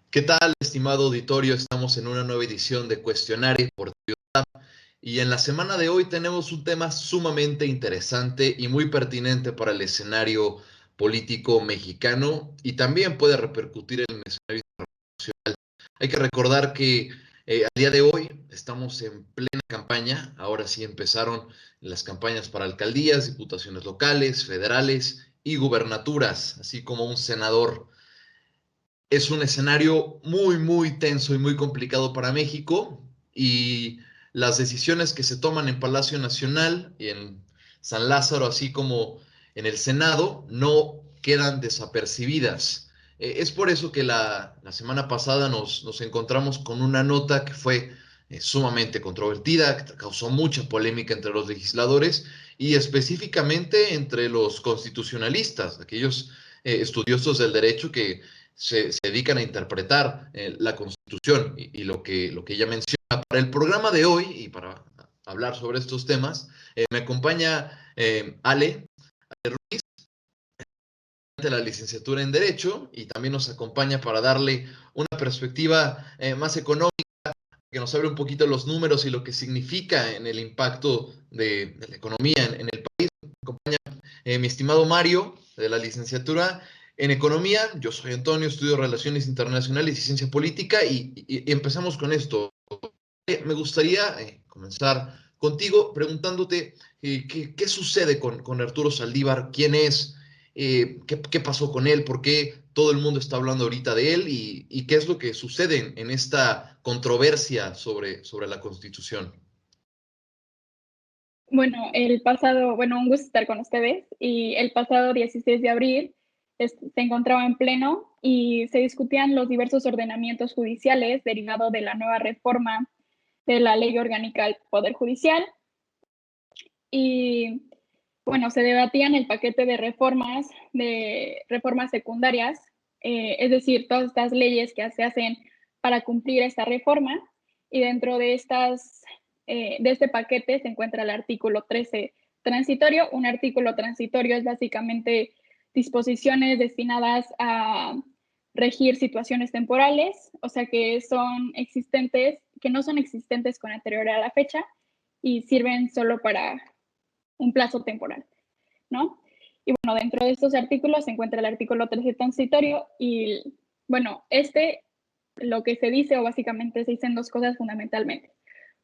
¿Qué tal, estimado auditorio? Estamos en una nueva edición de Cuestionario por Ciudad y en la semana de hoy tenemos un tema sumamente interesante y muy pertinente para el escenario político mexicano y también puede repercutir en el escenario internacional. Hay que recordar que al día de hoy estamos en plena campaña. Ahora sí empezaron las campañas para alcaldías, diputaciones locales, federales y gubernaturas, así como un senador. Es un escenario muy tenso y muy complicado para México y las decisiones que se toman en Palacio Nacional y en San Lázaro, así como en el Senado, no quedan desapercibidas. Es por eso que la semana pasada nos encontramos con una nota que fue sumamente controvertida, que causó mucha polémica entre los legisladores y específicamente entre los constitucionalistas, aquellos estudiosos del derecho que se dedican a interpretar la Constitución y lo que ella menciona. Para el programa de hoy y para hablar sobre estos temas, me acompaña Ale Ruiz, de la licenciatura en Derecho, y también nos acompaña para darle una perspectiva más económica, que nos abre un poquito los números y lo que significa en el impacto de la economía en el país. Me acompaña mi estimado Mario, de la licenciatura en Economía. Yo soy Antonio, estudio Relaciones Internacionales y Ciencia Política y empezamos con esto. Me gustaría comenzar contigo preguntándote qué sucede con Arturo Saldívar, quién es, qué pasó con él, por qué todo el mundo está hablando ahorita de él y qué es lo que sucede en esta controversia sobre la Constitución. Un gusto estar con ustedes. Y el pasado 16 de abril se encontraba en pleno y se discutían los diversos ordenamientos judiciales derivados de la nueva reforma de la Ley Orgánica del Poder Judicial. Y bueno, se debatían el paquete de reformas secundarias, es decir, todas estas leyes que se hacen para cumplir esta reforma. Y dentro de este paquete se encuentra el artículo 13 transitorio. Un artículo transitorio es básicamente disposiciones destinadas a regir situaciones temporales, o sea que no son existentes con anterioridad a la fecha y sirven solo para un plazo temporal, ¿no? Y bueno, dentro de estos artículos se encuentra el artículo 13 transitorio y bueno, lo que se dice o básicamente se dicen dos cosas fundamentalmente.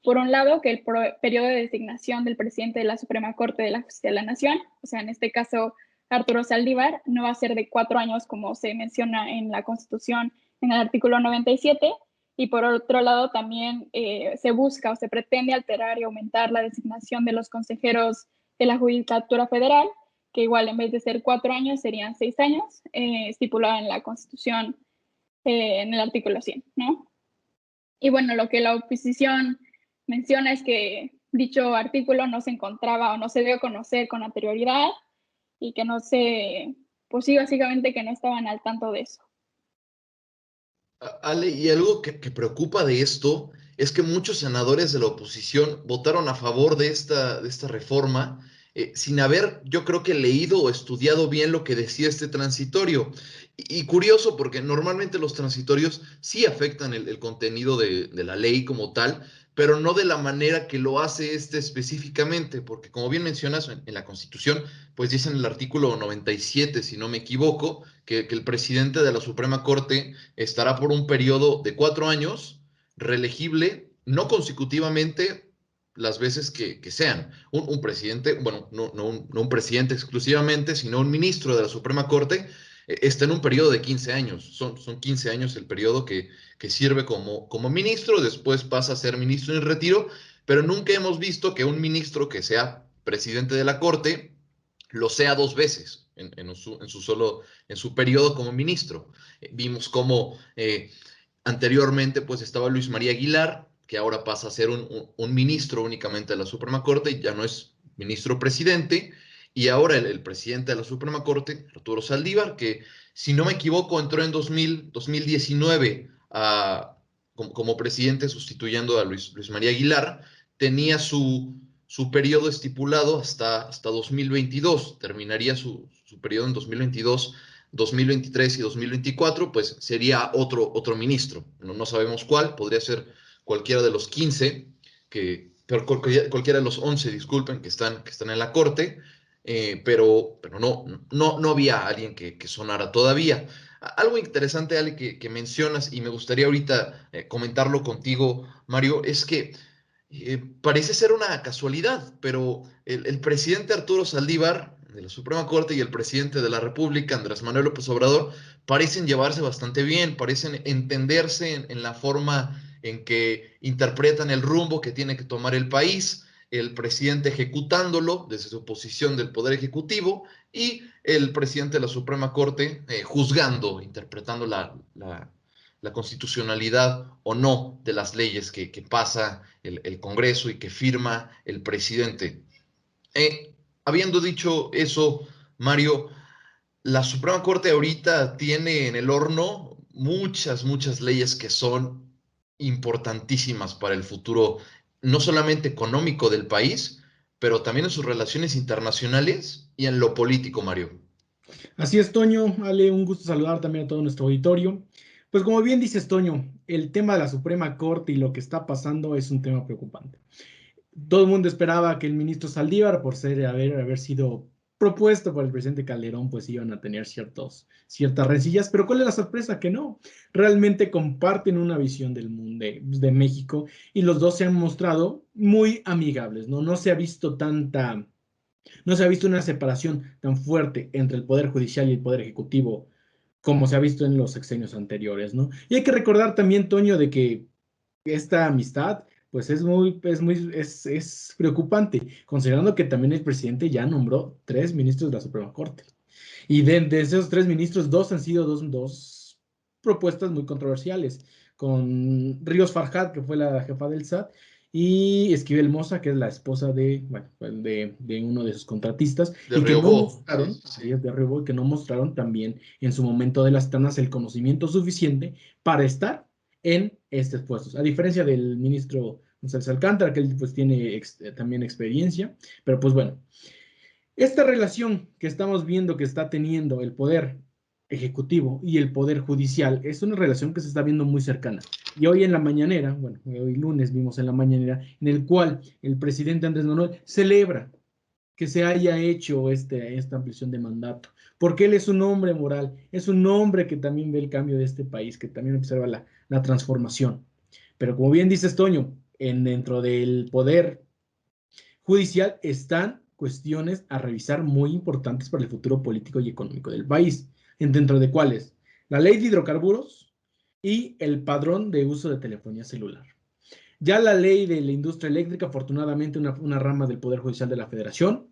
Por un lado, que el periodo de designación del presidente de la Suprema Corte de la Justicia de la Nación, o sea, en este caso Arturo Saldívar, no va a ser de 4 años como se menciona en la Constitución en el artículo 97, y por otro lado también se busca o se pretende alterar y aumentar la designación de los consejeros de la Judicatura Federal, que igual en vez de ser 4 años serían 6 años, estipulado en la Constitución en el artículo 100, ¿no? Y bueno, lo que la oposición menciona es que dicho artículo no se encontraba o no se dio a conocer con anterioridad y que pues sí, básicamente que no estaban al tanto de eso. Ale, y algo que preocupa de esto es que muchos senadores de la oposición votaron a favor de esta reforma sin haber, yo creo que leído o estudiado bien lo que decía este transitorio. Y curioso, porque normalmente los transitorios sí afectan el contenido de la ley como tal, pero no de la manera que lo hace este específicamente, porque como bien mencionas en la Constitución, pues dice en el artículo 97, si no me equivoco, que el presidente de la Suprema Corte estará por un periodo de 4 años, reelegible, no consecutivamente las veces que sean. Un presidente, bueno, no un presidente exclusivamente, sino un ministro de la Suprema Corte, está en un periodo de 15 años. Son 15 años el periodo que sirve como ministro, después pasa a ser ministro en retiro, pero nunca hemos visto que un ministro que sea presidente de la Corte lo sea 2 veces en su periodo como ministro. Vimos cómo anteriormente pues estaba Luis María Aguilar, que ahora pasa a ser un ministro únicamente de la Suprema Corte, y ya no es ministro presidente, y ahora el presidente de la Suprema Corte, Arturo Saldívar, que si no me equivoco entró en 2019 como presidente sustituyendo a Luis María Aguilar, tenía su periodo estipulado hasta 2022, terminaría su periodo en 2022 2023 y 2024, pues sería otro ministro. No sabemos cuál, podría ser cualquiera de los 15, pero cualquiera de los 11, disculpen, que están en la corte, pero no había alguien que sonara todavía. Algo interesante, Ale, que mencionas, y me gustaría ahorita comentarlo contigo, Mario, es que parece ser una casualidad, pero el presidente Arturo Saldívar de la Suprema Corte y el presidente de la República, Andrés Manuel López Obrador, parecen llevarse bastante bien, parecen entenderse en la forma en que interpretan el rumbo que tiene que tomar el país, el presidente ejecutándolo desde su posición del Poder Ejecutivo y el presidente de la Suprema Corte juzgando, interpretando la constitucionalidad o no de las leyes que pasa el Congreso y que firma el presidente. Habiendo dicho eso, Mario, la Suprema Corte ahorita tiene en el horno muchas leyes que son importantísimas para el futuro, no solamente económico del país, pero también en sus relaciones internacionales y en lo político, Mario. Así es, Toño. Ale, un gusto saludar también a todo nuestro auditorio. Pues como bien dices, Toño, el tema de la Suprema Corte y lo que está pasando es un tema preocupante. Todo el mundo esperaba que el ministro Saldívar, por haber sido propuesto por el presidente Calderón, pues iban a tener ciertas rencillas, pero ¿cuál es la sorpresa? Que no, realmente comparten una visión del mundo, de México, y los dos se han mostrado muy amigables, ¿no? No se ha visto una separación tan fuerte entre el Poder Judicial y el Poder Ejecutivo como se ha visto en los sexenios anteriores, ¿no? Y hay que recordar también, Toño, de que esta amistad, pues es preocupante, considerando que también el presidente ya nombró 3 ministros de la Suprema Corte. Y de esos 3 ministros, 2 han sido dos propuestas muy controversiales, con Ríos Farjad, que fue la jefa del SAT, y Esquivel Moza, que es la esposa de uno de sus contratistas, De y que no Riobó. mostraron, Sí. de Riobó, y que no mostraron también en su momento de las ternas el conocimiento suficiente para estar en estos puestos. A diferencia del ministro González Alcántara, que él pues tiene también experiencia, pero pues bueno, esta relación que estamos viendo que está teniendo el poder ejecutivo y el poder judicial es una relación que se está viendo muy cercana. Y hoy en la mañanera, bueno, hoy lunes vimos en la mañanera, en el cual el presidente Andrés Manuel celebra que se haya hecho esta ampliación de mandato, porque él es un hombre moral, es un hombre que también ve el cambio de este país, que también observa la transformación. Pero como bien dice Toño, dentro del poder judicial están cuestiones a revisar muy importantes para el futuro político y económico del país, dentro de cuáles la ley de hidrocarburos y el padrón de uso de telefonía celular. Ya la ley de la industria eléctrica, afortunadamente una rama del Poder Judicial de la Federación,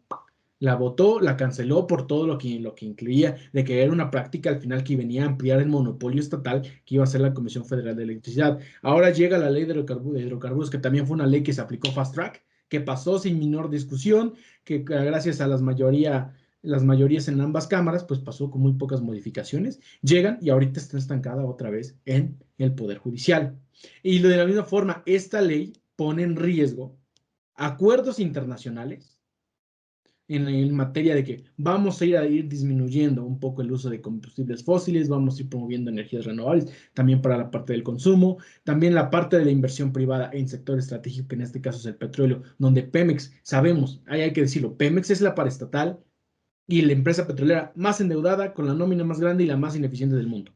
la votó, la canceló por todo lo que incluía de que era una práctica al final que venía a ampliar el monopolio estatal que iba a ser la Comisión Federal de Electricidad. Ahora llega la ley de hidrocarburos, que también fue una ley que se aplicó fast track, que pasó sin menor discusión, que gracias a las mayorías en ambas cámaras, pues pasó con muy pocas modificaciones, llegan y ahorita está estancada otra vez en el Poder Judicial. Y de la misma forma, esta ley pone en riesgo acuerdos internacionales en materia de que vamos a ir disminuyendo un poco el uso de combustibles fósiles, vamos a ir promoviendo energías renovables, también para la parte del consumo, también la parte de la inversión privada en sector estratégico, que en este caso es el petróleo, donde Pemex, sabemos, hay que decirlo, Pemex es la paraestatal y la empresa petrolera más endeudada, con la nómina más grande y la más ineficiente del mundo.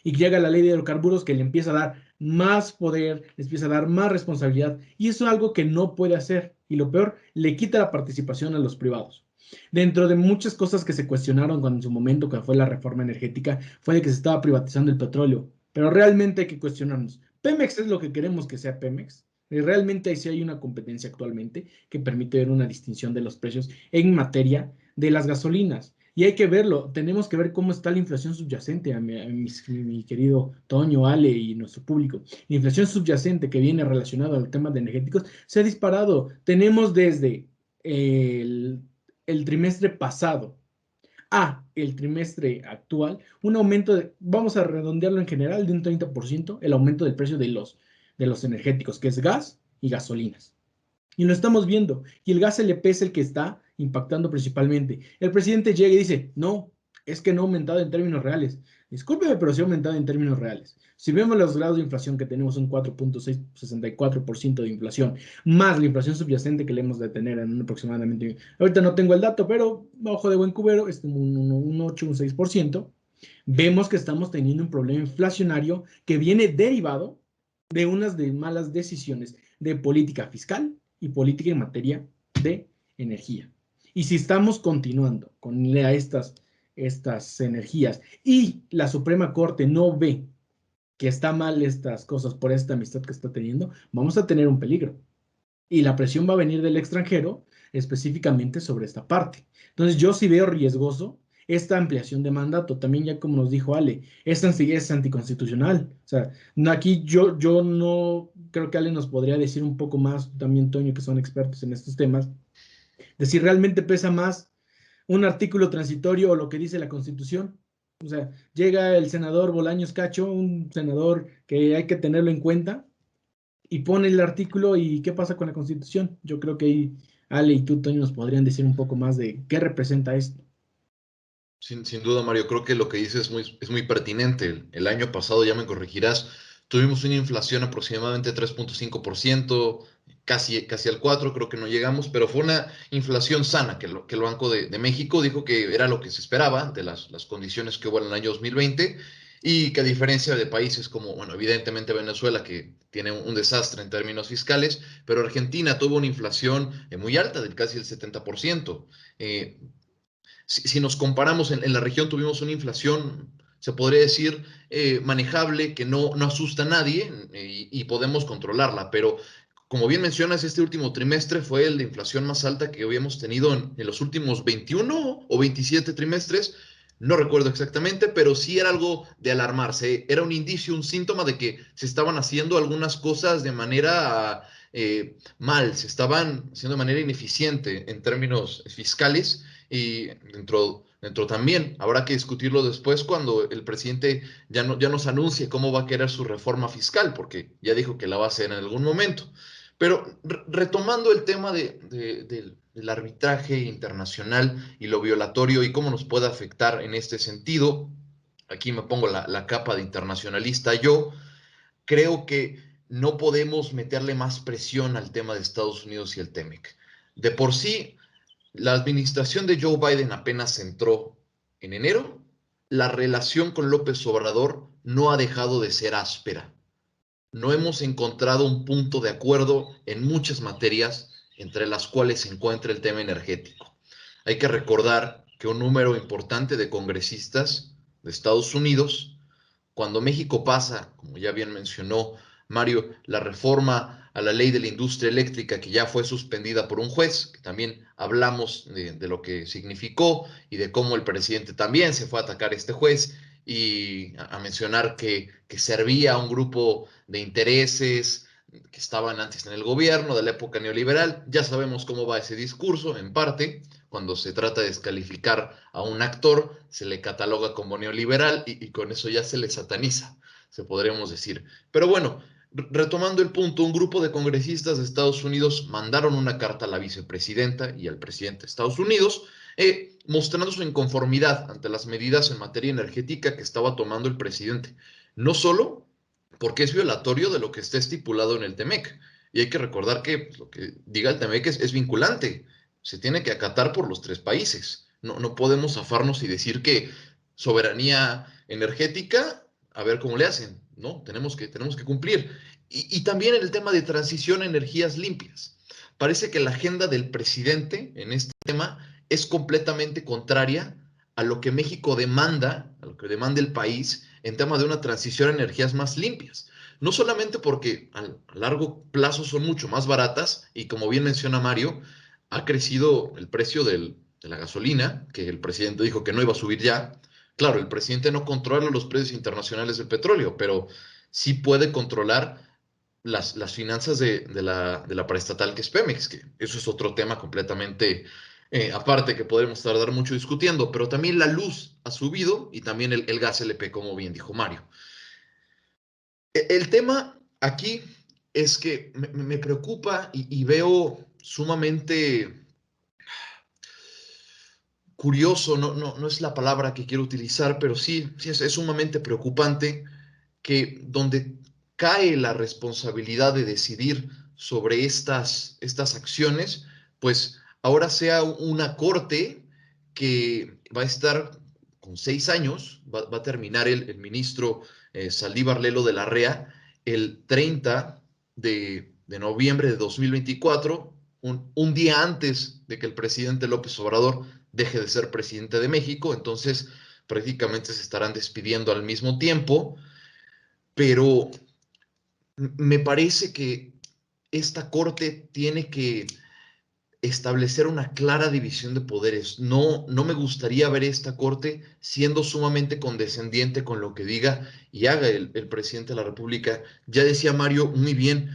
Y llega la ley de hidrocarburos que le empieza a dar más poder, les empieza a dar más responsabilidad, y eso es algo que no puede hacer, y lo peor, le quita la participación a los privados. Dentro de muchas cosas que se cuestionaron cuando en su momento, que fue la reforma energética, fue de que se estaba privatizando el petróleo, pero realmente hay que cuestionarnos. ¿Pemex es lo que queremos que sea Pemex? Realmente sí hay una competencia actualmente que permite ver una distinción de los precios en materia de las gasolinas. Y hay que verlo, tenemos que ver cómo está la inflación subyacente, mi querido Toño, Ale y nuestro público. La inflación subyacente que viene relacionada al tema de energéticos se ha disparado. Tenemos desde el trimestre pasado a el trimestre actual un aumento vamos a redondearlo en general, de un 30%, el aumento del precio de los energéticos, que es gas y gasolinas. Y lo estamos viendo. Y el gas LP es el que está impactando principalmente. El presidente llega y dice, no, es que no ha aumentado en términos reales. Discúlpeme, pero sí ha aumentado en términos reales. Si vemos los grados de inflación que tenemos, un 4.64% de inflación, más la inflación subyacente que le hemos de tener en un aproximadamente, ahorita no tengo el dato, pero bajo de buen cubero, es como un 8, un 6%, vemos que estamos teniendo un problema inflacionario que viene derivado de unas de malas decisiones de política fiscal y política en materia de energía. Y si estamos continuando con estas energías y la Suprema Corte no ve que está mal estas cosas por esta amistad que está teniendo, vamos a tener un peligro. Y la presión va a venir del extranjero específicamente sobre esta parte. Entonces yo sí veo riesgoso esta ampliación de mandato. También ya como nos dijo Ale, es anticonstitucional. O sea, aquí yo no creo que Ale nos podría decir un poco más, también Toño, que son expertos en estos temas, de si realmente pesa más un artículo transitorio o lo que dice la Constitución. O sea, llega el senador Bolaños Cacho, un senador que hay que tenerlo en cuenta, y pone el artículo y qué pasa con la Constitución. Yo creo que ahí Ale y tú, Toño, nos podrían decir un poco más de qué representa esto. Sin duda, Mario, creo que lo que dices es muy pertinente. El año pasado, ya me corregirás, tuvimos una inflación aproximadamente 3.5%, casi al 4%, creo que no llegamos, pero fue una inflación sana que el Banco de México dijo que era lo que se esperaba de las condiciones que hubo en el año 2020 y que a diferencia de países como, bueno, evidentemente Venezuela, que tiene un desastre en términos fiscales, pero Argentina tuvo una inflación muy alta, del casi el 70%. Si nos comparamos en la región, tuvimos una inflación, se podría decir, manejable, que no asusta a nadie y podemos controlarla, pero como bien mencionas, este último trimestre fue el de inflación más alta que habíamos tenido en los últimos 21 o 27 trimestres, no recuerdo exactamente, pero sí era algo de alarmarse, era un indicio, un síntoma de que se estaban haciendo algunas cosas de manera mal, se estaban haciendo de manera ineficiente en términos fiscales y dentro también habrá que discutirlo después cuando el presidente ya nos anuncie cómo va a querer su reforma fiscal, porque ya dijo que la va a hacer en algún momento. Pero retomando el tema del arbitraje internacional y lo violatorio y cómo nos puede afectar en este sentido, aquí me pongo la capa de internacionalista. Yo creo que no podemos meterle más presión al tema de Estados Unidos y el TEMEC. De por sí, la administración de Joe Biden apenas entró en enero. La relación con López Obrador no ha dejado de ser áspera. No hemos encontrado un punto de acuerdo en muchas materias, entre las cuales se encuentra el tema energético. Hay que recordar que un número importante de congresistas de Estados Unidos, cuando México pasa, como ya bien mencionó Mario, la reforma a la ley de la industria eléctrica que ya fue suspendida por un juez, que también hablamos de lo que significó y de cómo el presidente también se fue a atacar a este juez y a mencionar que servía a un grupo de intereses que estaban antes en el gobierno de la época neoliberal. Ya sabemos cómo va ese discurso, en parte, cuando se trata de descalificar a un actor, se le cataloga como neoliberal y con eso ya se le sataniza, se podríamos decir. Pero bueno, retomando el punto, un grupo de congresistas de Estados Unidos mandaron una carta a la vicepresidenta y al presidente de Estados Unidos, mostrando su inconformidad ante las medidas en materia energética que estaba tomando el presidente. No solo porque es violatorio de lo que está estipulado en el TEMEC, y hay que recordar que pues, lo que diga el TEMEC es vinculante, se tiene que acatar por los 3 países. No podemos zafarnos y decir que soberanía energética, a ver cómo le hacen, ¿no? Tenemos que cumplir. Y también en el tema de transición a energías limpias. Parece que la agenda del presidente en este tema es completamente contraria a lo que México demanda, a lo que demanda el país en tema de una transición a energías más limpias. No solamente porque a largo plazo son mucho más baratas y como bien menciona Mario, ha crecido el precio de la gasolina, que el presidente dijo que no iba a subir ya. Claro, el presidente no controla los precios internacionales del petróleo, pero sí puede controlar las finanzas de la paraestatal que es Pemex, que eso es otro tema completamente aparte que podremos tardar mucho discutiendo, pero también la luz ha subido y también el gas LP, como bien dijo Mario. El tema aquí es que me preocupa y veo sumamente curioso, no es la palabra que quiero utilizar, pero sí es sumamente preocupante que donde cae la responsabilidad de decidir sobre estas acciones, pues ahora sea una corte que va a estar con 6 años, va a terminar el ministro Saldívar Lelo de la Rea el 30 de noviembre de 2024, un día antes de que el presidente López Obrador deje de ser presidente de México. Entonces prácticamente se estarán despidiendo al mismo tiempo, pero me parece que esta corte tiene que establecer una clara división de poderes. No me gustaría ver esta corte siendo sumamente condescendiente con lo que diga y haga el presidente de la República. Ya decía Mario muy bien,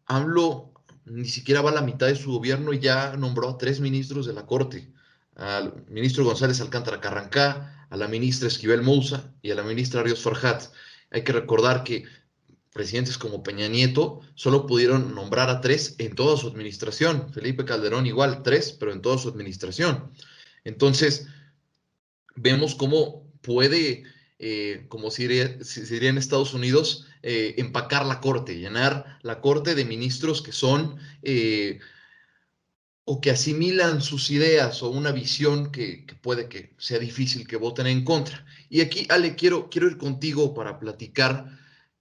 AMLO ni siquiera va a la mitad de su gobierno y ya nombró a 3 ministros de la corte: al ministro González Alcántara Carrancá, a la ministra Esquivel Moussa y a la ministra Ríos Farjat. Hay que recordar que presidentes como Peña Nieto solo pudieron nombrar a 3 en toda su administración. Felipe Calderón igual, 3, pero en toda su administración. Entonces, vemos cómo puede, como se diría en Estados Unidos, empacar la corte, llenar la corte de ministros que son o que asimilan sus ideas o una visión que puede que sea difícil que voten en contra. Y aquí, Ale, quiero ir contigo para platicar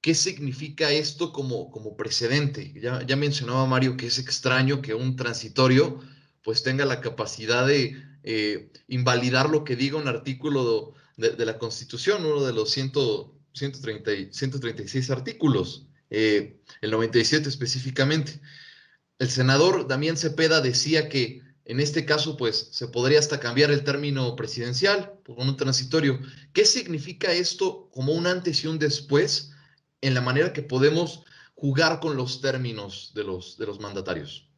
qué significa esto como precedente. Ya mencionaba Mario que es extraño que un transitorio pues tenga la capacidad de invalidar lo que diga un artículo de la Constitución, uno de los 136 artículos, el 97 específicamente. El senador Damián Cepeda decía que en este caso, pues, se podría hasta cambiar el término presidencial por un transitorio. ¿Qué significa esto como un antes y un después en la manera que podemos jugar con los términos de los mandatarios?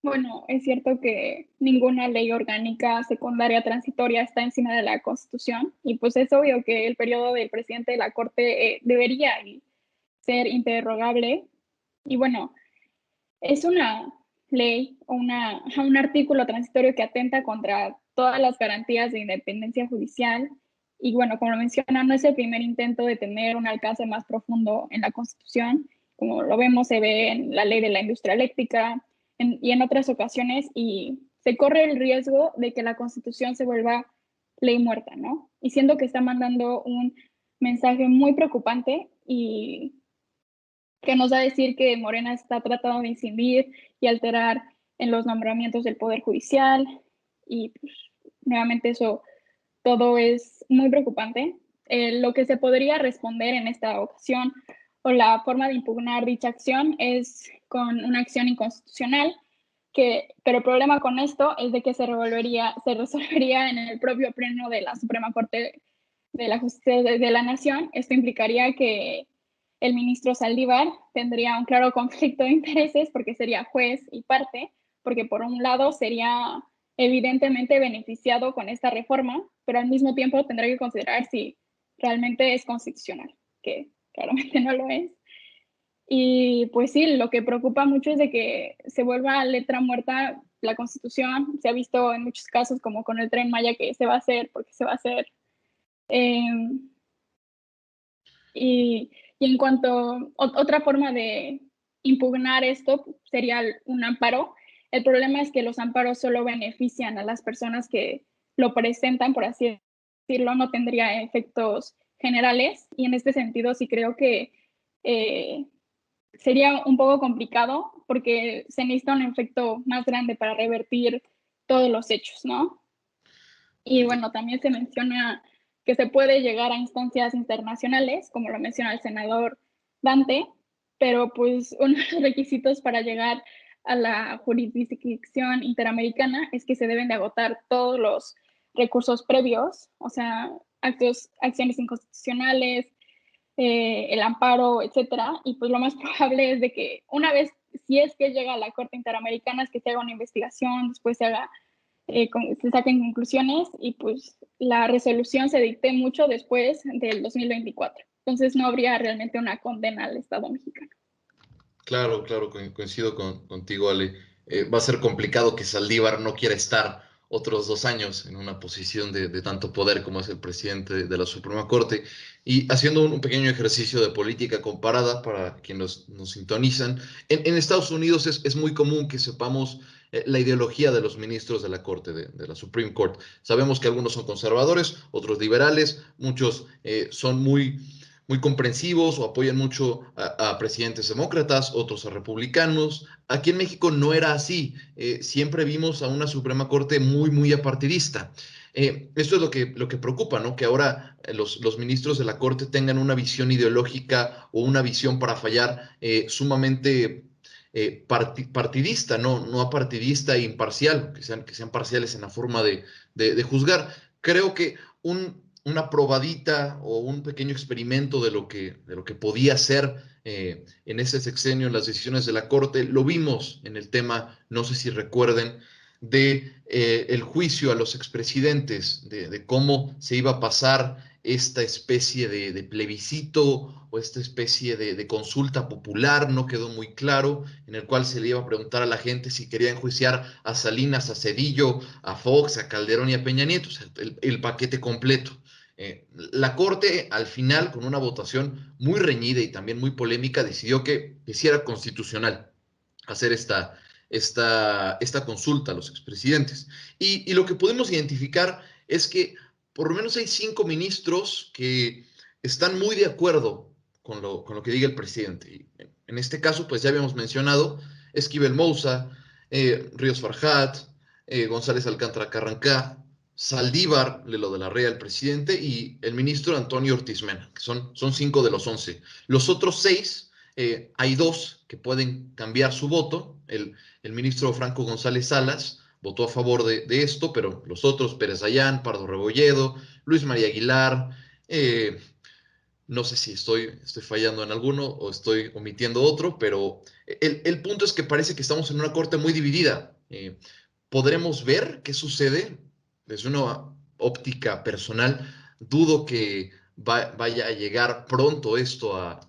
Bueno, es cierto que ninguna ley orgánica secundaria transitoria está encima de la Constitución y pues es obvio que el periodo del presidente de la Corte debería ser interrogable. Y bueno, es una ley o un artículo transitorio que atenta contra todas las garantías de independencia judicial. Y bueno, como lo menciona, no es el primer intento de tener un alcance más profundo en la Constitución. Como lo vemos, se ve en la ley de la industria eléctrica y en otras ocasiones, y se corre el riesgo de que la Constitución se vuelva ley muerta, ¿no? Y siendo que está mandando un mensaje muy preocupante y que nos va a decir que Morena está tratando de incidir y alterar en los nombramientos del Poder Judicial. Y pues, nuevamente eso todo es muy preocupante. Lo que se podría responder en esta ocasión o la forma de impugnar dicha acción es con una acción inconstitucional, pero el problema con esto es de que se resolvería en el propio pleno de la Suprema Corte de la Justicia de la Nación. Esto implicaría que el ministro Saldívar tendría un claro conflicto de intereses porque sería juez y parte, porque por un lado sería evidentemente beneficiado con esta reforma, pero al mismo tiempo tendrá que considerar si realmente es constitucional, que claramente no lo es. Y pues sí, lo que preocupa mucho es de que se vuelva letra muerta la Constitución. Se ha visto en muchos casos, como con el Tren Maya, que se va a hacer porque se va a hacer. Y en cuanto otra forma de impugnar esto sería un amparo. El problema es que los amparos solo benefician a las personas que lo presentan, por así decirlo, no tendría efectos generales. Y en este sentido sí creo que sería un poco complicado porque se necesita un efecto más grande para revertir todos los hechos, ¿no? Y bueno, también se menciona que se puede llegar a instancias internacionales, como lo menciona el senador Dante, pero pues uno de los requisitos para llegar a la jurisdicción interamericana es que se deben de agotar todos los recursos previos, o sea, acciones inconstitucionales, el amparo, etcétera. Y pues lo más probable es de que una vez, si es que llega a la Corte Interamericana, es que se haga una investigación, después se saquen conclusiones y pues la resolución se dicte mucho después del 2024. Entonces no habría realmente una condena al Estado mexicano. Claro, coincido contigo, Ale. va a ser complicado que Saldívar no quiera estar otros 2 años en una posición de tanto poder como es el presidente de la Suprema Corte. Y haciendo un pequeño ejercicio de política comparada para quienes nos sintonizan, en Estados Unidos es muy común que sepamos la ideología de los ministros de la Corte, de la Supreme Court. Sabemos que algunos son conservadores, otros liberales, muchos son muy comprensivos o apoyan mucho a presidentes demócratas, otros a republicanos. Aquí en México no era así. Siempre vimos a una Suprema Corte muy apartidista. Esto es lo que preocupa, ¿no? Que ahora los ministros de la Corte tengan una visión ideológica o una visión para fallar sumamente partidista, no apartidista e imparcial, que sean parciales en la forma de juzgar. Creo que una probadita o un pequeño experimento de lo que podía ser en ese sexenio las decisiones de la Corte, lo vimos en el tema, no sé si recuerden, de el juicio a los expresidentes, de cómo se iba a pasar esta especie de plebiscito o esta especie de consulta popular, no quedó muy claro, en el cual se le iba a preguntar a la gente si quería enjuiciar a Salinas, a Cedillo, a Fox, a Calderón y a Peña Nieto, o sea, el paquete completo. La Corte, al final, con una votación muy reñida y también muy polémica, decidió que sí era constitucional hacer esta consulta a los expresidentes. Y lo que podemos identificar es que por lo menos hay 5 ministros que están muy de acuerdo con lo que diga el presidente. Y en este caso, pues ya habíamos mencionado Esquivel Moussa, Ríos Farjat, González Alcántara Carrancá, Saldívar, lo de la Rea, el presidente, y el ministro Antonio Ortiz Mena, que son 5 de los 11. Los otros 6, hay 2 que pueden cambiar su voto. El ministro Franco González Salas votó a favor de esto, pero los otros, Pérez Dayán, Pardo Rebolledo, Luis María Aguilar, no sé si estoy fallando en alguno o estoy omitiendo otro, pero el punto es que parece que estamos en una corte muy dividida. Podremos ver qué sucede desde una óptica personal. Dudo que vaya a llegar pronto esto a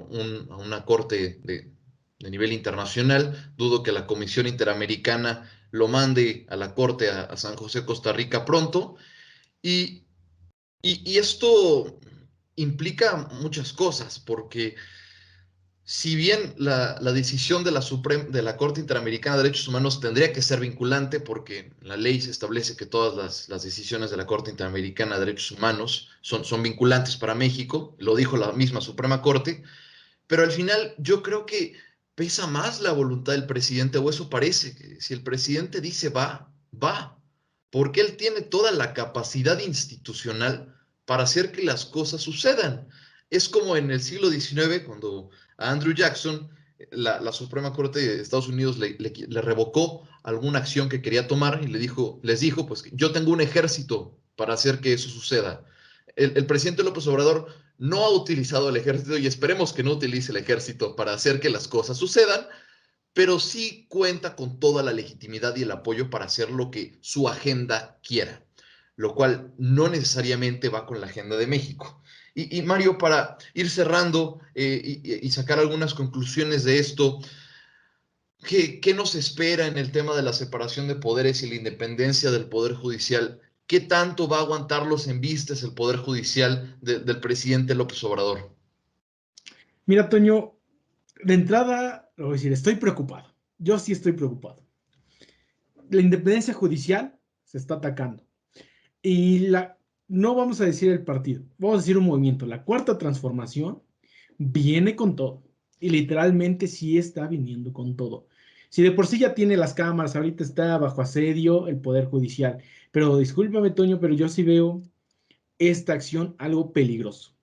una corte de nivel internacional. Dudo que la Comisión Interamericana lo mande a la corte a San José, Costa Rica pronto. Y esto implica muchas cosas, porque si bien la decisión de la Corte Interamericana de Derechos Humanos tendría que ser vinculante, porque la ley se establece que todas las decisiones de la Corte Interamericana de Derechos Humanos son vinculantes para México, lo dijo la misma Suprema Corte, pero al final yo creo que pesa más la voluntad del presidente, o eso parece, que si el presidente dice va, va, porque él tiene toda la capacidad institucional para hacer que las cosas sucedan. Es como en el siglo XIX, cuando a Andrew Jackson, la Suprema Corte de Estados Unidos le revocó alguna acción que quería tomar y les dijo, pues yo tengo un ejército para hacer que eso suceda. El presidente López Obrador no ha utilizado el ejército y esperemos que no utilice el ejército para hacer que las cosas sucedan, pero sí cuenta con toda la legitimidad y el apoyo para hacer lo que su agenda quiera, lo cual no necesariamente va con la agenda de México. Y Mario, para ir cerrando y sacar algunas conclusiones de esto, ¿qué nos espera en el tema de la separación de poderes y la independencia del Poder Judicial? ¿Qué tanto va a aguantar los embistes el Poder Judicial del presidente López Obrador? Mira, Toño, de entrada, lo voy a decir, estoy preocupado. Yo sí estoy preocupado. La independencia judicial se está atacando. Y no vamos a decir el partido, vamos a decir un movimiento. La Cuarta Transformación viene con todo. Y literalmente sí está viniendo con todo. Si de por sí ya tiene las cámaras, ahorita está bajo asedio el Poder Judicial. Pero discúlpame, Toño, pero yo sí veo esta acción algo peligroso.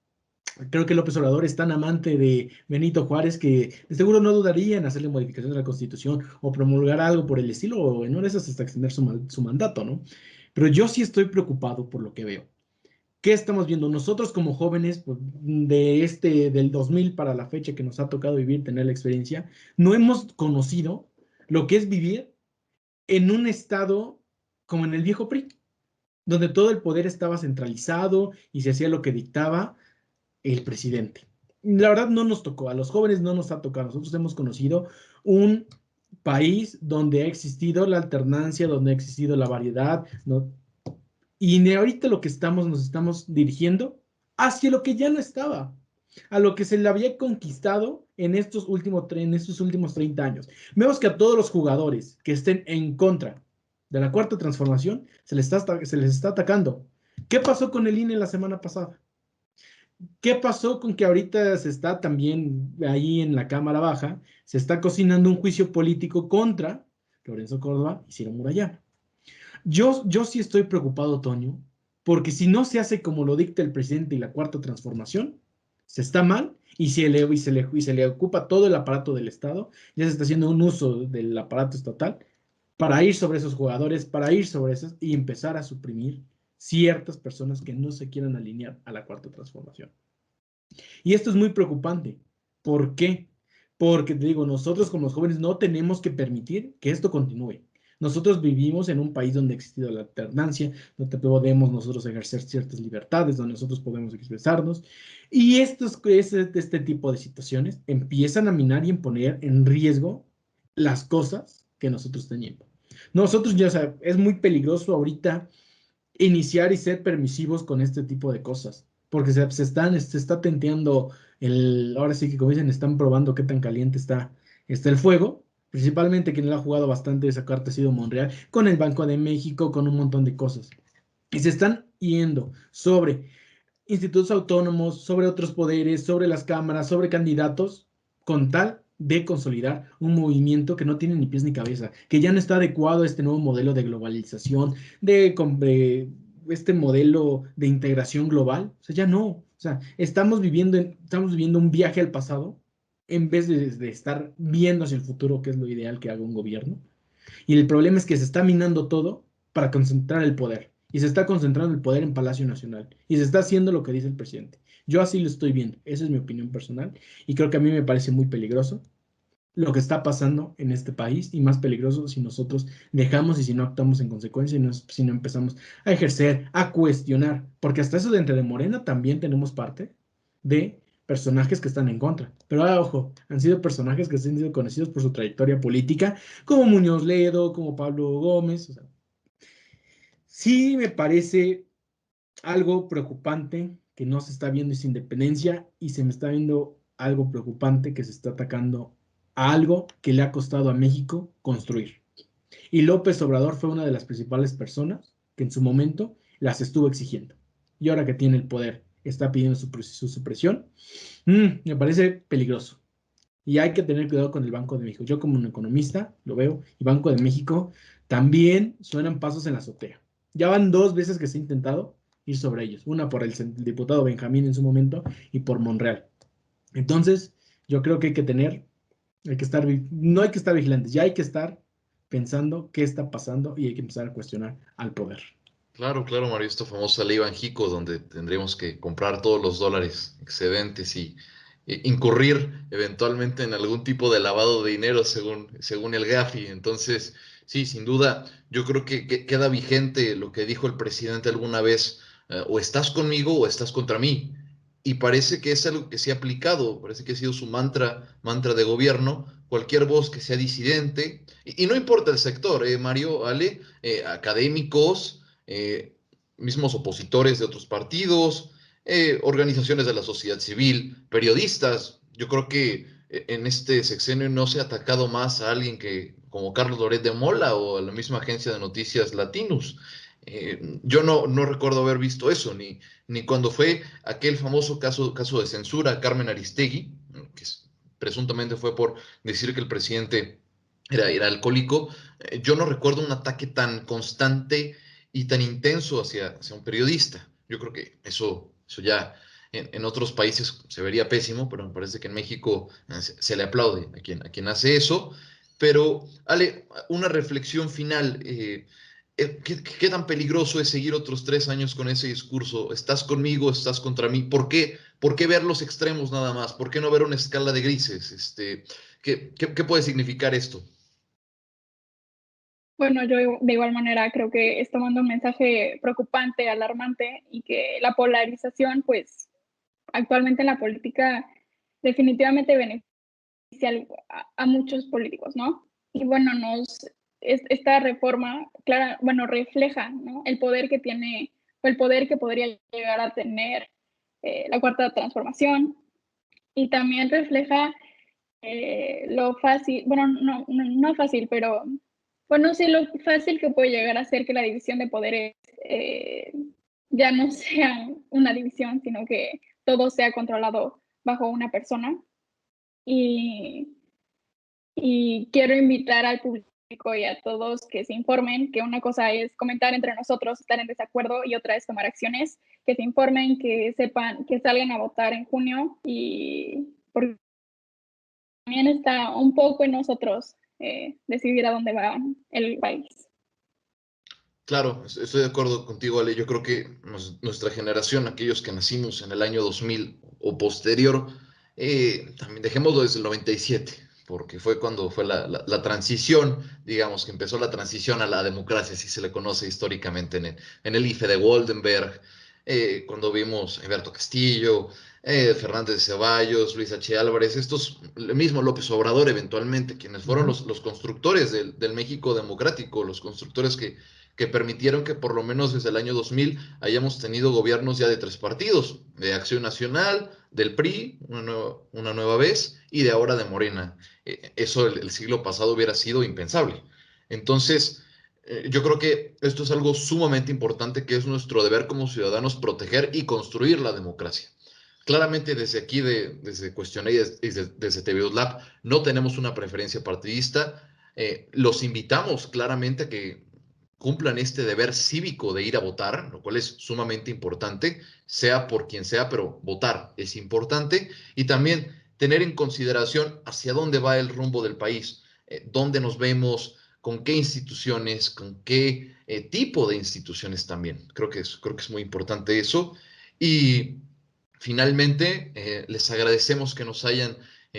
Creo que López Obrador es tan amante de Benito Juárez que de seguro no dudaría en hacerle modificaciones a la Constitución o promulgar algo por el estilo, o en una de esas hasta extender su mandato, ¿no? Pero yo sí estoy preocupado por lo que veo. ¿Qué estamos viendo? Nosotros como jóvenes, pues, del 2000 para la fecha que nos ha tocado vivir, tener la experiencia, no hemos conocido lo que es vivir en un estado como en el viejo PRI, donde todo el poder estaba centralizado y se hacía lo que dictaba el presidente. La verdad no nos tocó, a los jóvenes no nos ha tocado. Nosotros hemos conocido un país donde ha existido la alternancia, donde ha existido la variedad, ¿no? Y ahorita nos estamos dirigiendo hacia lo que ya no estaba, a lo que se le había conquistado en estos últimos 30 años. Vemos que a todos los jugadores que estén en contra de la cuarta transformación se les está atacando. ¿Qué pasó con el INE la semana pasada? ¿Qué pasó con que ahorita se está también ahí en la Cámara Baja, se está cocinando un juicio político contra Lorenzo Córdoba y Ciro Murayama? Yo sí estoy preocupado, Toño, porque si no se hace como lo dicta el presidente y la cuarta transformación, se está mal y se le ocupa todo el aparato del Estado, ya se está haciendo un uso del aparato estatal para ir sobre esos jugadores, para ir sobre esos y empezar a suprimir ciertas personas que no se quieran alinear a la cuarta transformación. Y esto es muy preocupante. ¿Por qué? Porque te digo, nosotros como jóvenes no tenemos que permitir que esto continúe. Nosotros vivimos en un país donde ha existido la alternancia, donde podemos nosotros ejercer ciertas libertades, donde nosotros podemos expresarnos. Y este tipo de situaciones empiezan a minar y a poner en riesgo las cosas que nosotros teníamos. Nosotros ya, o sea, es muy peligroso ahorita iniciar y ser permisivos con este tipo de cosas, porque se está tenteando ahora sí que como dicen, están probando qué tan caliente está el fuego. Principalmente quien le ha jugado bastante esa carta ha sido Monreal, con el Banco de México, con un montón de cosas. Y se están yendo sobre institutos autónomos, sobre otros poderes, sobre las cámaras, sobre candidatos, con tal de consolidar un movimiento que no tiene ni pies ni cabeza, que ya no está adecuado a este nuevo modelo de globalización, de este modelo de integración global. O sea, ya no. O sea, estamos viviendo un viaje al pasado en vez de estar viendo hacia el futuro, que es lo ideal que haga un gobierno. Y el problema es que se está minando todo para concentrar el poder. Y se está concentrando el poder en Palacio Nacional. Y se está haciendo lo que dice el presidente. Yo así lo estoy viendo. Esa es mi opinión personal. Y creo que a mí me parece muy peligroso lo que está pasando en este país. Y más peligroso si nosotros dejamos y si no actuamos en consecuencia y si no empezamos a ejercer, a cuestionar. Porque hasta eso dentro de Morena también tenemos parte de personajes que están en contra. Pero ojo, han sido personajes que han sido conocidos por su trayectoria política, como Muñoz Ledo, como Pablo Gómez. O sea, sí me parece algo preocupante que no se está viendo esa independencia y se me está viendo algo preocupante que se está atacando a algo que le ha costado a México construir. Y López Obrador fue una de las principales personas que en su momento las estuvo exigiendo. Y ahora que tiene el poder, está pidiendo su supresión. Me parece peligroso. Y hay que tener cuidado con el Banco de México. Yo como un economista lo veo, y Banco de México también suenan pasos en la azotea. Ya van 2 veces que se ha intentado ir sobre ellos. Una por el diputado Benjamín en su momento y por Monreal. Entonces, yo creo que no hay que estar vigilantes, ya hay que estar pensando qué está pasando y hay que empezar a cuestionar al poder. Claro, claro, Mario, esta famosa ley Banjico, donde tendríamos que comprar todos los dólares excedentes y incurrir eventualmente en algún tipo de lavado de dinero según el Gafi. Entonces, sí, sin duda, yo creo que queda vigente lo que dijo el presidente alguna vez, o estás conmigo o estás contra mí. Y parece que es algo que se ha aplicado, parece que ha sido su mantra de gobierno. Cualquier voz que sea disidente, y no importa el sector, Mario, Ale, académicos, mismos opositores de otros partidos, organizaciones de la sociedad civil, periodistas. Yo creo que en este sexenio no se ha atacado más a alguien que como Carlos Loret de Mola o a la misma agencia de noticias Latinus. Yo no recuerdo haber visto eso, ni cuando fue aquel famoso caso de censura a Carmen Aristegui, que presuntamente fue por decir que el presidente era alcohólico. Yo no recuerdo un ataque tan constante y tan intenso hacia un periodista. Yo creo que eso ya en otros países se vería pésimo, pero me parece que en México se le aplaude a quien hace eso. Pero, Ale, una reflexión final. ¿Qué tan peligroso es seguir otros 3 años con ese discurso? ¿Estás conmigo? ¿Estás contra mí? ¿Por qué ver los extremos nada más? ¿Por qué no ver una escala de grises? ¿Qué puede significar esto? Bueno, yo de igual manera creo que está mandando un mensaje preocupante, alarmante, y que la polarización, pues, actualmente en la política definitivamente beneficia a muchos políticos, ¿no? Y bueno, esta reforma, claro, bueno, refleja, ¿no?, el poder que tiene, o el poder que podría llegar a tener la Cuarta Transformación, y también refleja lo fácil, bueno, no fácil, pero bueno, sí, lo fácil que puede llegar a ser que la división de poderes ya no sea una división, sino que todo sea controlado bajo una persona. Y quiero invitar al público y a todos que se informen, que una cosa es comentar entre nosotros, estar en desacuerdo, y otra es tomar acciones, que se informen, que sepan, que salgan a votar en junio, y porque también está un poco en nosotros decidir a dónde va el país. Claro, estoy de acuerdo contigo, Ale. Yo creo que nuestra generación, aquellos que nacimos en el año 2000 o posterior, también dejémoslo desde el 97, porque fue cuando fue la transición, digamos, que empezó la transición a la democracia, así se le conoce históricamente en el IFE de Goldenberg, cuando vimos a Alberto Castillo, Fernández de Ceballos, Luis H. Álvarez, estos, el mismo López Obrador eventualmente, quienes fueron los constructores del México democrático, los constructores que permitieron que por lo menos desde el año 2000 hayamos tenido gobiernos ya de 3 partidos, de Acción Nacional, del PRI, una nueva vez, y de ahora de Morena. Eso el siglo pasado hubiera sido impensable. Entonces, yo creo que esto es algo sumamente importante, que es nuestro deber como ciudadanos proteger y construir la democracia. Claramente desde aquí, desde Cuestioné y desde TV Lab, no tenemos una preferencia partidista. Los invitamos claramente a que cumplan este deber cívico de ir a votar, lo cual es sumamente importante, sea por quien sea, pero votar es importante, y también tener en consideración hacia dónde va el rumbo del país, dónde nos vemos, con qué instituciones, con qué tipo de instituciones también. Creo que es muy importante eso. Y finalmente, les agradecemos que nos hayan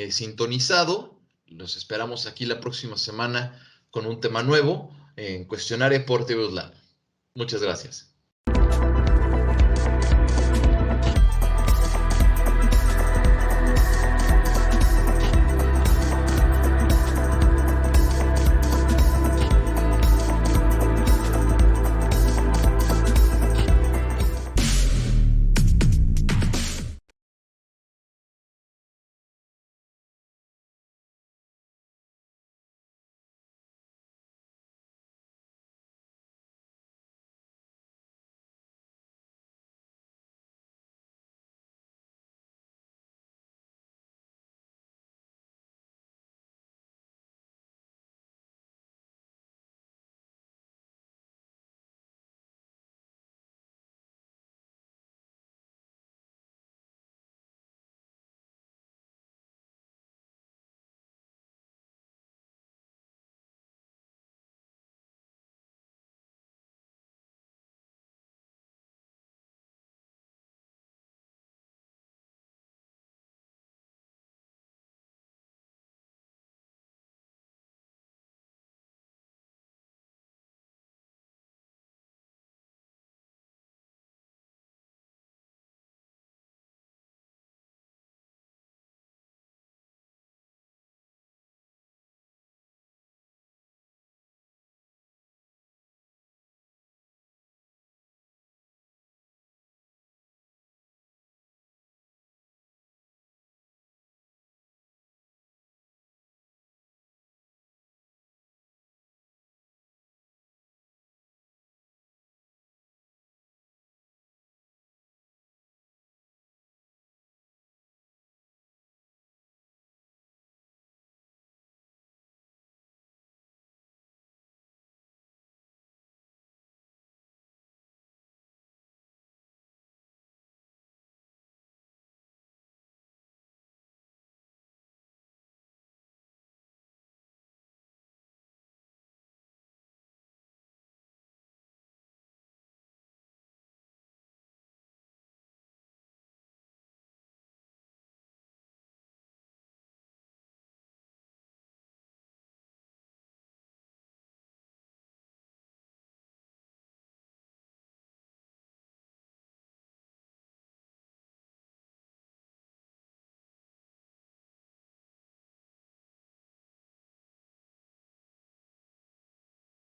sintonizado. Los esperamos aquí la próxima semana con un tema nuevo en Cuestionario por TV Lab. Muchas gracias.